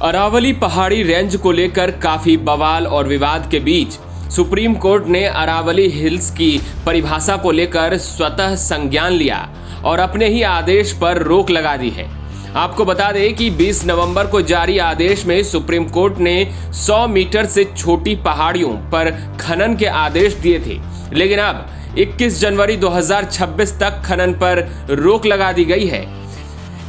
अरावली पहाड़ी रेंज को लेकर काफी बवाल और विवाद के बीच सुप्रीम कोर्ट ने अरावली हिल्स की परिभाषा को लेकर स्वतः संज्ञान लिया और अपने ही आदेश पर रोक लगा दी है। आपको बता दें कि 20 नवंबर को जारी आदेश में सुप्रीम कोर्ट ने 100 मीटर से छोटी पहाड़ियों पर खनन के आदेश दिए थे, लेकिन अब 21 जनवरी 2026 तक खनन पर रोक लगा दी गई है।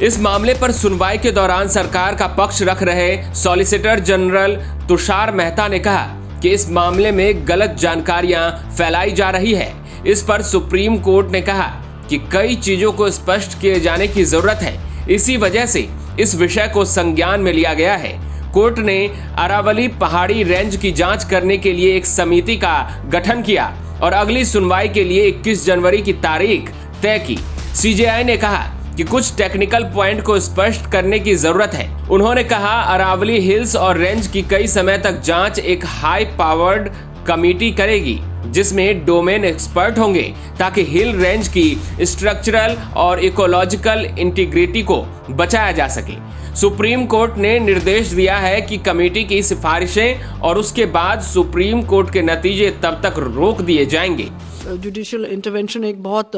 इस मामले पर सुनवाई के दौरान सरकार का पक्ष रख रहे सॉलिसिटर जनरल तुषार मेहता ने कहा कि इस मामले में गलत जानकारियां फैलाई जा रही है। इस पर सुप्रीम कोर्ट ने कहा कि कई चीजों को स्पष्ट किए जाने की जरूरत है, इसी वजह से इस विषय को संज्ञान में लिया गया है। कोर्ट ने अरावली पहाड़ी रेंज की जांच करने के लिए एक समिति का गठन किया और अगली सुनवाई के लिए 21 जनवरी की तारीख तय की। सीजेआई ने कहा कि कुछ टेक्निकल पॉइंट को स्पष्ट करने की जरूरत है। उन्होंने कहा अरावली हिल्स और रेंज की कई समय तक जांच एक हाई पावर्ड कमेटी करेगी जिसमें डोमेन एक्सपर्ट होंगे ताकि हिल रेंज की स्ट्रक्चरल और इकोलॉजिकल इंटीग्रिटी को बचाया जा सके। सुप्रीम कोर्ट ने निर्देश दिया है कि कमेटी की सिफारिशें और उसके बाद सुप्रीम कोर्ट के नतीजे तब तक रोक दिए जाएंगे। जुडिशियल इंटरवेंशन एक बहुत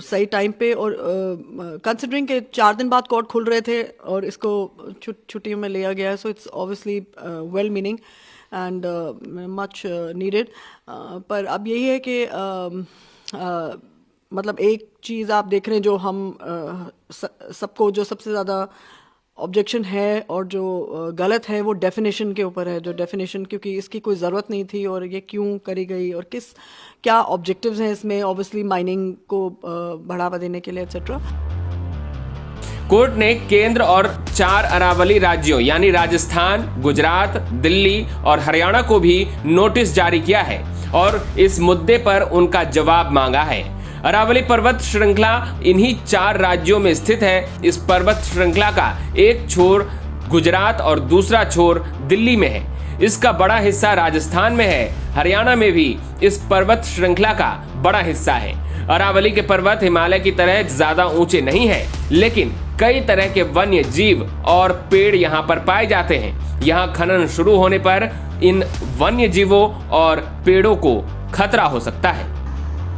सही टाइम पे और कंसिडरिंग के 4 दिन बाद कोर्ट खुल रहे थे और इसको छुट्टियों में लिया गया है, so it's obviously well meaning and much needed. पर अब यही है कि मतलब एक चीज़ आप देख रहे हैं जो हम सबको जो सबसे ज़्यादा ऑब्जेक्शन है और जो गलत है वो डेफिनेशन के ऊपर है। जो डेफिनेशन क्योंकि इसकी कोई ज़रूरत नहीं थी और ये क्यों करी गई और क्या ऑब्जेक्टिव्स हैं इसमें, ऑब्वियसली माइनिंग को बढ़ावा देने के लिए एट्सेट्रा। कोर्ट ने केंद्र और 4 अरावली राज्यों यानी राजस्थान, गुजरात, दिल्ली और हरियाणा को भी नोटिस जारी किया है और इस मुद्दे पर उनका जवाब मांगा है। अरावली पर्वत श्रृंखला इन्हीं 4 राज्यों में स्थित है। इस पर्वत श्रृंखला का एक छोर गुजरात और दूसरा छोर दिल्ली में है। इसका बड़ा हिस्सा राजस्थान में है। हरियाणा में भी इस पर्वत श्रृंखला का बड़ा हिस्सा है। अरावली के पर्वत हिमालय की तरह ज्यादा ऊंचे नहीं है, लेकिन कई तरह के वन्य जीव और पेड़ यहाँ पर पाए जाते हैं। यहाँ खनन शुरू होने पर इन वन्य जीवों और पेड़ों को खतरा हो सकता है।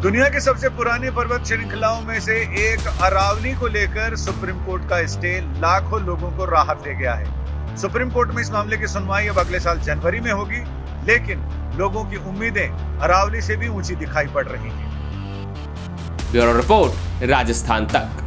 दुनिया के सबसे पुरानी पर्वत श्रृंखलाओं में से एक अरावली को लेकर सुप्रीम कोर्ट का स्टे लाखों लोगों को राहत दे गया है। सुप्रीम कोर्ट में इस मामले की सुनवाई अब अगले साल जनवरी में होगी, लेकिन लोगों की उम्मीदें अरावली से भी ऊंची दिखाई पड़ रही हैं। ब्यूरो रिपोर्ट, राजस्थान तक।